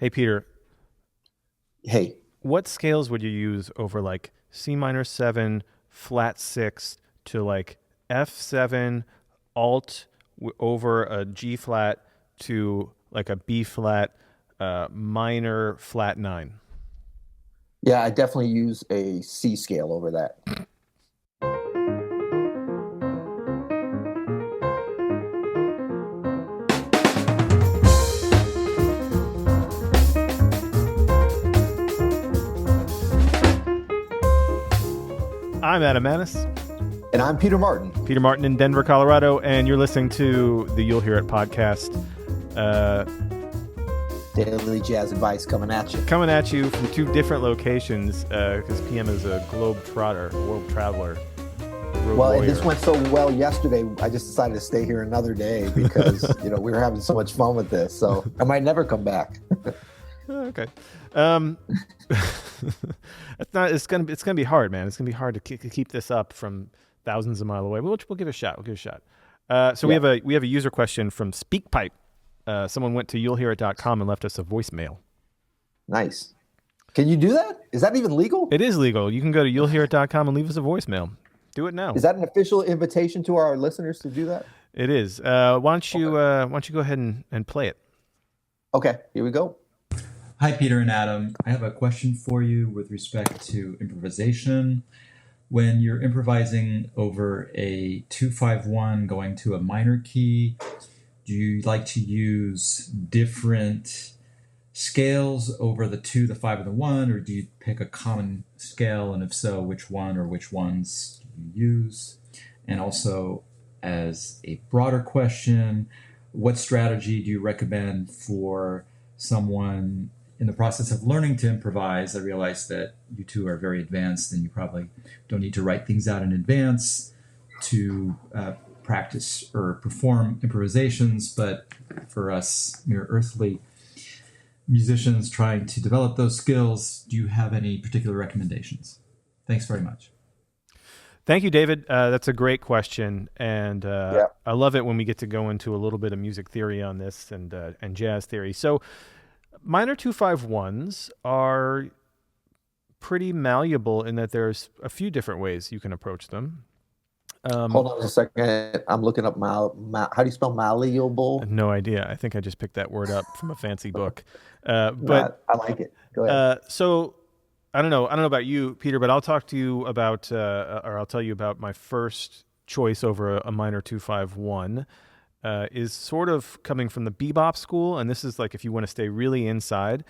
Hey, Peter, Hey, what scales would you use over like C minor 7, flat 6 to like F7, alt over a G flat to like a B flat, minor flat 9? yeah, I definitely use a C scale over that. I'm Adam Maness, And I'm Peter Martin. Peter Martin in Denver, Colorado, and you're listening to the You'll Hear It podcast. Uh, Daily jazz advice coming at you. Coming at you from two different locations because PM is a globe trotter, world traveler, road Well, and warrior. this went so well yesterday, I just decided to stay here another day because, we were having so much fun with this. So I might never come back. Okay. It's not. It's gonna be hard, man. It's gonna be hard to keep this up from thousands of miles away. We'll give it a shot. We'll give it a shot. So Yeah. we have a user question from SpeakPipe. Someone went to you'llhearit.com and left us a voicemail. Nice. Can you do that? Is that even legal? It is legal. You can go to you'llhearit.com and leave us a voicemail. Do it now. Is that an official invitation to our listeners to do that? It is. Why don't you go ahead and play it? Okay, here we go. Hi, Peter and Adam. I have a question for you with respect to improvisation. When you're improvising over a 2-5-1 going to a minor key, do you like to use different scales over the 2, the 5, and the 1, or do you pick a common scale? And if so, which one or which ones do you use? And also, as a broader question, what strategy do you recommend for someone in the process of learning to improvise? I realize that you two are very advanced and you probably don't need to write things out in advance to practice or perform improvisations, but for us mere earthly musicians trying to develop those skills, do you have any particular recommendations? Thanks very much. Thank you, David. That's a great question, and I love it when we get to go into a little bit of music theory on this and jazz theory. So, minor 2-5-1s are pretty malleable in that there's a few different ways you can approach them. Hold on a second. I'm looking up how do you spell malleable? No idea. I think I just picked that word up from a fancy book. But I like it. Go ahead. So I don't know about you, Peter, but I'll talk to you about, or I'll tell you about my first choice over a minor 2-5-1. Is sort of coming from the bebop school, and this is like if you want to stay really inside.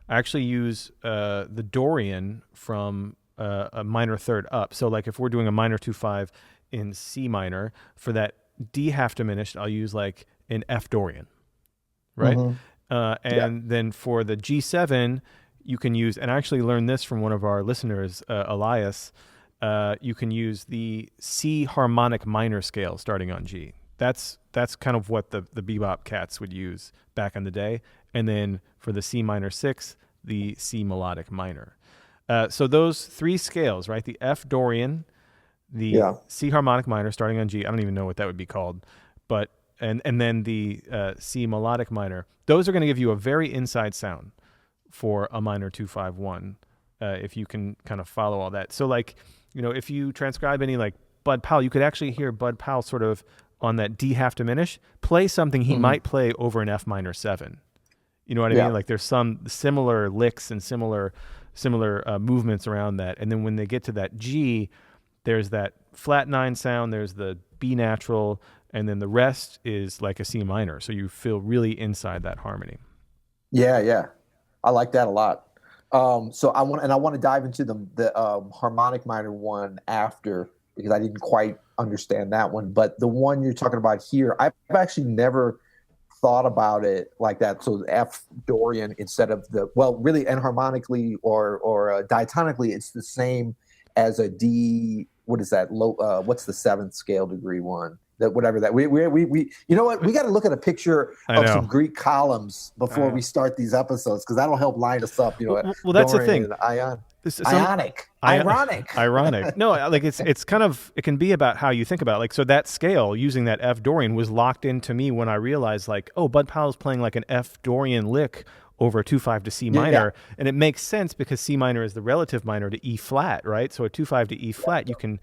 I actually use the Dorian from a minor third up. So like if we're doing a minor 2-5 in C minor, for that D half diminished, I'll use like an F Dorian, right? And then for the G7, you can use, and I actually learned this from one of our listeners, Elias, you can use the C harmonic minor scale starting on G. That's kind of what the bebop cats would use back in the day. And then for the C minor 6, the C melodic minor. So those three scales, right? The F Dorian, the C harmonic minor starting on G. I don't even know what that would be called, but and then the C melodic minor. Those are going to give you a very inside sound for a minor 2-5-1 if you can kind of follow all that. So like, if you transcribe any like Bud Powell, you could actually hear Bud Powell sort of on that D half diminish, play something he might play over an F minor 7. You know what I mean? Like there's some similar licks and similar movements around that. And then when they get to that G, there's that flat 9 sound, there's the B natural, and then the rest is like a C minor. So you feel really inside that harmony. Yeah. I like that a lot. So I want to dive into the harmonic minor one after, because I didn't quite understand that one. But the one you're talking about here, I've actually never thought about it like that. So F Dorian instead of really enharmonically or diatonically, it's the same as a D. What is that? What's the 7th scale degree one? That whatever that we you know what, we got to look at a picture of some Greek columns before we start these episodes, because that'll help line us up. Well, that's the thing. Ironic. No, like it's kind of, it can be about how you think about it. Like, so that scale using that F Dorian was locked into me when I realized like, oh, Bud Powell's playing like an F Dorian lick over a 2/5 to C minor, and it makes sense because C minor is the relative minor to E flat, right? So a 2/5 to E flat, you can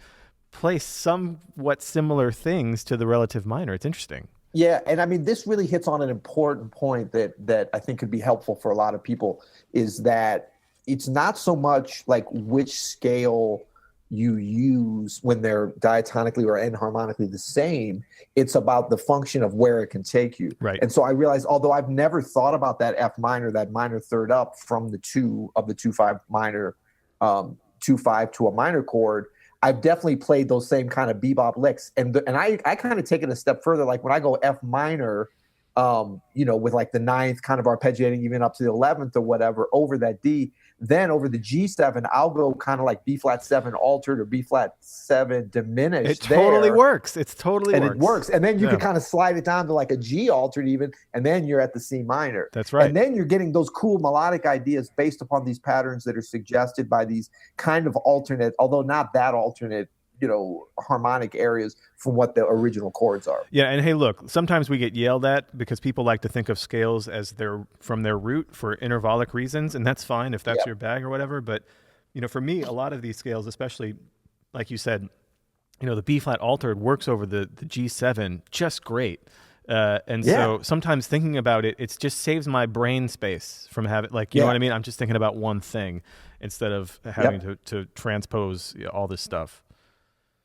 play somewhat similar things to the relative minor. It's interesting. Yeah, and I mean, this really hits on an important point that I think could be helpful for a lot of people, is that it's not so much like which scale you use when they're diatonically or enharmonically the same. It's about the function of where it can take you. Right. And so I realized, although I've never thought about that F minor, that minor third up from the 2 of the 2/5 minor, 2/5 to a minor chord, I've definitely played those same kind of bebop licks. And I kind of take it a step further. Like when I go F minor, with like the 9th kind of arpeggiating even up to the 11th or whatever over that D, then over the G7, I'll go kind of like B flat 7 altered or B flat 7 diminished. It totally works. It works. And then you can kind of slide it down to like a G altered even, and then you're at the C minor. That's right. And then you're getting those cool melodic ideas based upon these patterns that are suggested by these kind of alternate, although not that alternate, harmonic areas from what the original chords are. Yeah, and hey, look, sometimes we get yelled at because people like to think of scales as from their root for intervallic reasons, and that's fine if that's your bag or whatever. But for me, a lot of these scales, especially like you said, the B flat altered works over the G7 just great. So sometimes thinking about it, it just saves my brain space from having, you know what I mean? I'm just thinking about one thing instead of having to transpose all this stuff.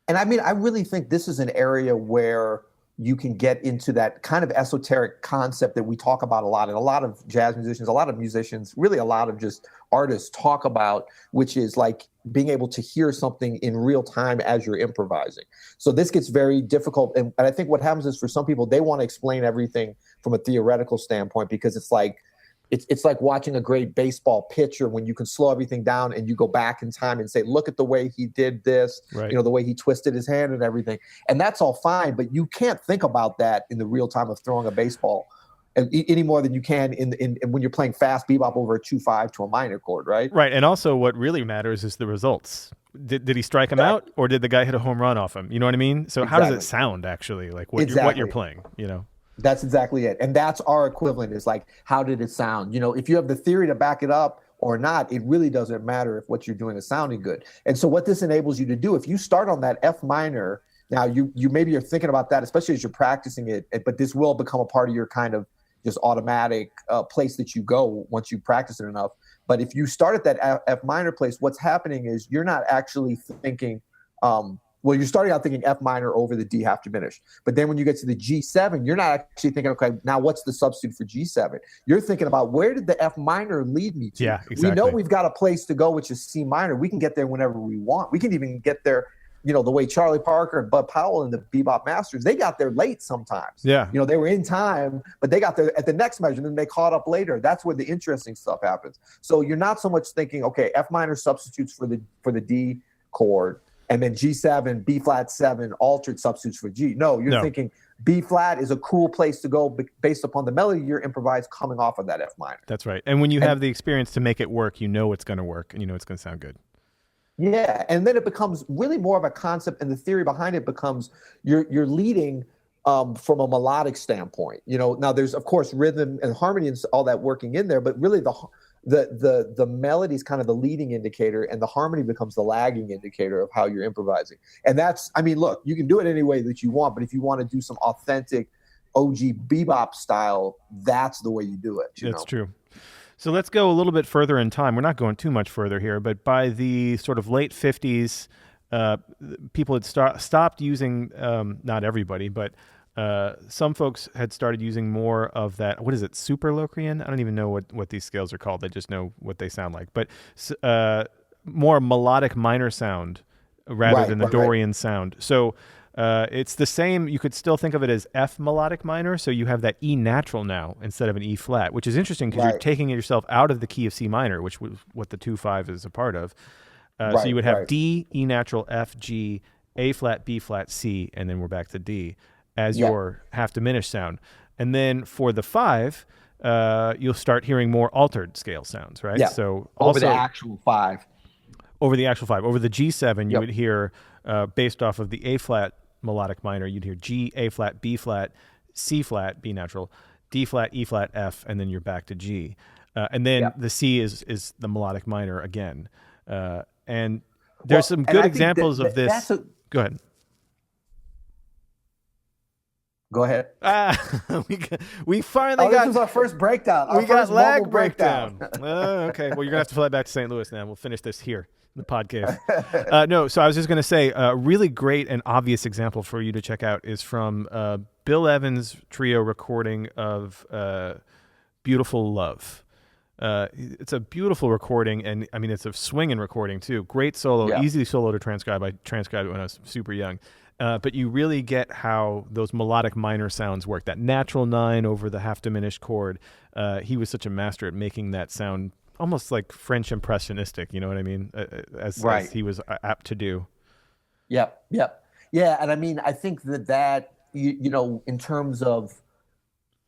And I mean, I really think this is an area where you can get into that kind of esoteric concept that we talk about a lot, and a lot of jazz musicians, a lot of musicians, really a lot of just artists talk about, which is like being able to hear something in real time as you're improvising. So this gets very difficult. And I think what happens is, for some people, they want to explain everything from a theoretical standpoint, because it's like watching a great baseball pitcher when you can slow everything down and you go back in time and say, look at the way he did this, right. The way he twisted his hand and everything. And that's all fine, but you can't think about that in the real time of throwing a baseball any more than you can in when you're playing fast bebop over a 2/5 to a minor chord, right? Right, and also what really matters is the results. Did he strike him out, or did the guy hit a home run off him? You know what I mean? So how does it sound, actually, like what you're playing, That's exactly it. And that's our equivalent, is like, how did it sound? If you have the theory to back it up or not, it really doesn't matter if what you're doing is sounding good. And so what this enables you to do, if you start on that F minor, now you maybe you're thinking about that, especially as you're practicing it, but this will become a part of your kind of just automatic place that you go once you practice it enough. But if you start at that F minor place, what's happening is you're not actually thinking, you're starting out thinking F minor over the D half diminished. But then when you get to the G7, you're not actually thinking, okay, now what's the substitute for G7? You're thinking about, where did the F minor lead me to? Yeah, exactly. We know we've got a place to go, which is C minor. We can get there whenever we want. We can even get there, the way Charlie Parker and Bud Powell and the Bebop Masters, they got there late sometimes. Yeah. They were in time, but they got there at the next measure, and then they caught up later. That's where the interesting stuff happens. So you're not so much thinking, okay, F minor substitutes for the D chord, and then G7, B flat 7 altered substitutes for G. No, you're thinking B flat is a cool place to go based upon the melody you're improvised coming off of that F minor. That's right. And when you have the experience to make it work, it's going to work, and it's going to sound good. Yeah, and then it becomes really more of a concept, and the theory behind it becomes you're leading from a melodic standpoint. Now there's of course rhythm and harmony and all that working in there, but really the melody is kind of the leading indicator, and the harmony becomes the lagging indicator of how you're improvising. And that's, look, you can do it any way that you want, but if you want to do some authentic OG bebop style, that's the way you do it. That's true. So let's go a little bit further in time. We're not going too much further here, but by the sort of late 50s, people had stopped using, not everybody, but some folks had started using more of that. What is it? Super Locrian? I don't even know what these scales are called. I just know what they sound like. But more melodic minor sound rather than the Dorian sound. So it's the same. You could still think of it as F melodic minor. So you have that E natural now instead of an E flat, which is interesting because you're taking yourself out of the key of C minor, which was what the 2/5 is a part of. So you would have D, E natural, F, G, A flat, B flat, C, and then we're back to D as your half diminished sound. And then for the 5, you'll start hearing more altered scale sounds, right? Yeah. So over the actual 5. Over the actual 5. Over the G7, you would hear, based off of the A flat melodic minor, you'd hear G, A flat, B flat, C flat, B natural, D flat, E flat, F, and then you're back to G. And then the C is the melodic minor again. And there's some good examples of this. Go ahead. Go ahead. We finally got. This was our first breakdown. We got lag breakdown. Okay. Well, you're gonna have to fly back to St. Louis now. We'll finish this here in the podcast. No. So I was just gonna say, a really great and obvious example for you to check out is from Bill Evans' trio recording of "Beautiful Love." It's a beautiful recording, and I mean it's a swinging recording too. Great solo, easy solo to transcribe. I transcribed it when I was super young. But you really get how those melodic minor sounds work. That natural 9 over the half diminished chord. He was such a master at making that sound almost like French impressionistic. You know what I mean? As he was apt to do. Yep. Yeah, and I mean, I think that you know, in terms of,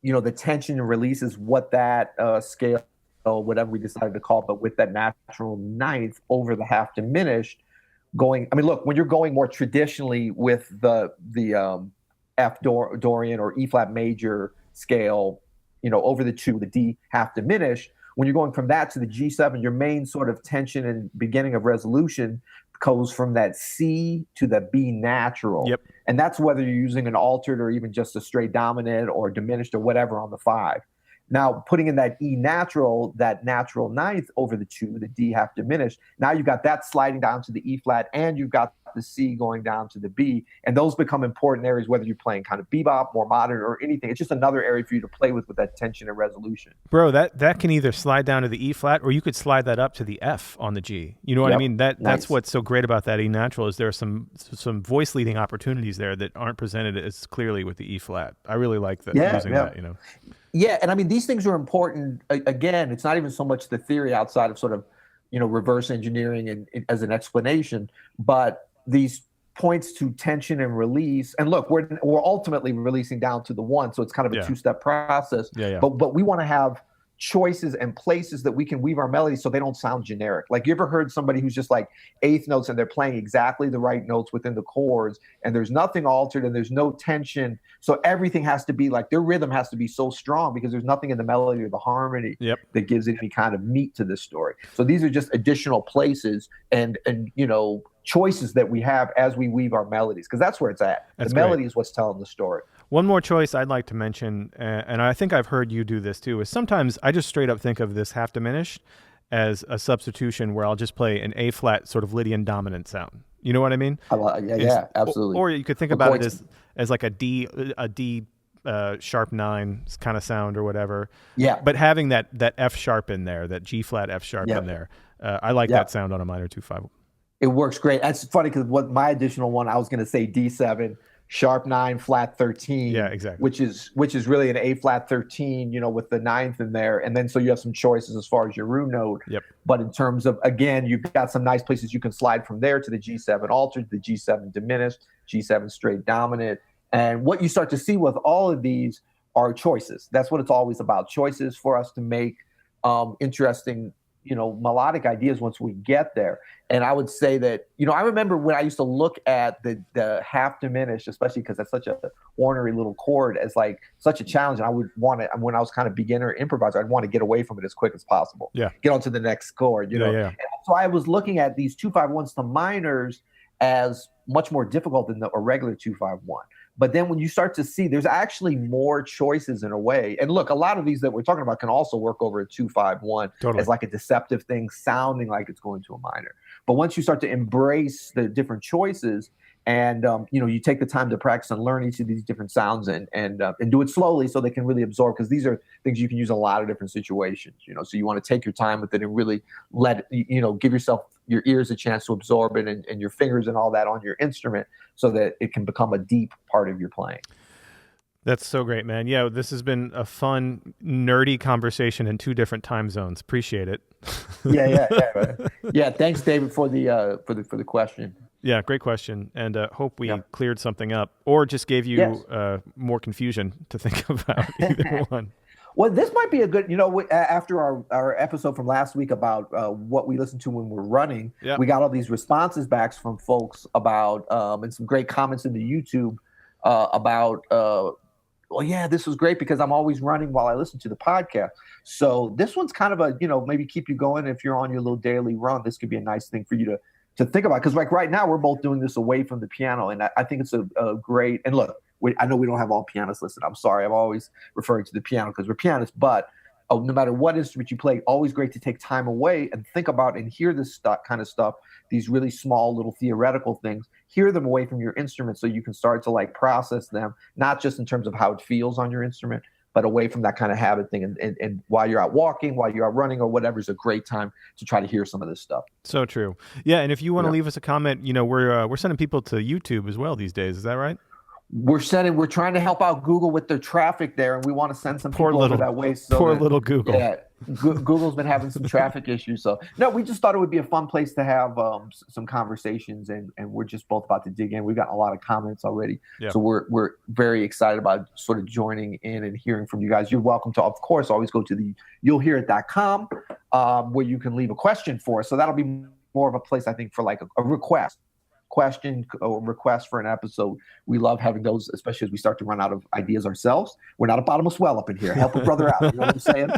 you know, the tension and release is what that scale, whatever we decided to call it, but with that natural 9th over the half diminished. Going, I mean, look, when you're going more traditionally with the F Dorian or E flat major scale, you know, over the 2, the D half diminished. When you're going from that to the G7, your main sort of tension and beginning of resolution goes from that C to the B natural. Yep. And that's whether you're using an altered or even just a straight dominant or diminished or whatever on the 5. Now, putting in that E natural, that natural 9th over the 2, the D half diminished, now you've got that sliding down to the E flat, and you've got the C going down to the B. And those become important areas, whether you're playing kind of bebop, more modern, or anything. It's just another area for you to play with that tension and resolution. Bro, that can either slide down to the E flat, or you could slide that up to the F on the G. You know what I mean? That's what's so great about that E natural is there are some voice leading opportunities there that aren't presented as clearly with the E flat. I really like that using that, you know. Yeah, and I mean, these things are important. Again, it's not even so much the theory outside of sort of, you know, reverse engineering and as an explanation, but these points to tension and release. And look, we're ultimately releasing down to the 1, so it's kind of a 2-step process. But we want to have choices and places that we can weave our melodies so they don't sound generic. Like, you ever heard somebody who's just like eighth notes and they're playing exactly the right notes within the chords and there's nothing altered and there's no tension, so everything has to be like, their rhythm has to be so strong because there's nothing in the melody or the harmony that gives any kind of meat to this story. So these are just additional places and you know, choices that we have as we weave our melodies, because that's where it's at. The melody is what's telling the story. One more choice I'd like to mention, and I think I've heard you do this too, is sometimes I just straight up think of this half diminished as a substitution where I'll just play an A flat sort of Lydian dominant sound. You know what I mean? Yeah, absolutely. Or you could think about it as like a D sharp 9 kind of sound or whatever. Yeah. But having that F sharp in there, that G flat F sharp in there, I like that sound on a minor 2/5. It works great. That's funny because what my additional one, I was going to say D7. Sharp 9, flat 13. Yeah, exactly. Which is really an A flat 13, you know, with the 9th in there. And then so you have some choices as far as your root note. Yep. But in terms of, again, you've got some nice places you can slide from there to the G7 altered, the G7 diminished, G7 straight dominant. And what you start to see with all of these are choices. That's what it's always about. Choices for us to make interesting, you know, melodic ideas once we get there. And I would say that, you know, I remember when I used to look at the half diminished, especially because that's such a ornery little chord, as like such a challenge. And I would want to, when I was kind of beginner improviser, I'd want to get away from it as quick as possible. Yeah. Get on to the next chord, you know. Yeah. And so I was looking at these 2/5-1s to minors as much more difficult than a regular 2/5-1. But then when you start to see, there's actually more choices in a way. And look, a lot of these that we're talking about can also work over a 2/5-1 as like a deceptive thing, sounding like it's going to a minor. But once you start to embrace the different choices and, you know, you take the time to practice and learn each of these different sounds and do it slowly so they can really absorb, because these are things you can use in a lot of different situations, you know, so you want to take your time with it and really give yourself, your ears a chance to absorb it and your fingers and all that on your instrument so that it can become a deep part of your playing. That's so great, man. Yeah, this has been a fun, nerdy conversation in 2 different time zones. Appreciate it. Yeah. Thanks, David, for the question. Yeah, great question, and hope we cleared something up, or just gave you more confusion to think about. Either one. Well, this might be a good, you know, after our episode from last week about what we listen to when we're running, we got all these responses back from folks about, and some great comments in the YouTube about well, yeah, this was great because I'm always running while I listen to the podcast. So this one's kind of a, maybe keep you going if you're on your little daily run. This could be a nice thing for you to think about. Because like right now, we're both doing this away from the piano. And I think it's a great, and look, I know we don't have all pianists listening. I'm sorry. I'm always referring to the piano because we're pianists. But no matter what instrument you play, always great to take time away and think about and hear this kind of stuff, these really small little theoretical things, hear them away from your instrument so you can start to like process them, not just in terms of how it feels on your instrument, but away from that kind of habit thing. And while you're out walking, while you're out running or whatever, is a great time to try to hear some of this stuff. So true. Yeah, and if you want to leave us a comment, we're sending people to YouTube as well these days. Is that right? We're trying to help out Google with their traffic there, and we want to send some people over that way. So poor little Google. Yeah, Google's been having some traffic issues. So no, we just thought it would be a fun place to have some conversations, and we're just both about to dig in. We've gotten a lot of comments already, so we're very excited about sort of joining in and hearing from you guys. You're welcome to, of course, always go to the you'llhearit.com where you can leave a question for us. So that'll be more of a place, I think, for like a question or request for an episode. We love having those, especially as we start to run out of ideas ourselves. We're not a bottomless well up in here. Help a brother out. You know what I'm saying?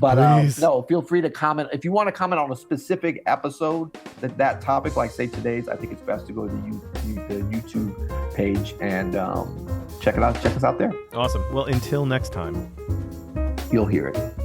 But no, feel free to comment. If you want to comment on a specific episode, that topic, like say today's, I think it's best to go to the YouTube page and check it out. Check us out there. Awesome. Well, until next time, you'll hear it.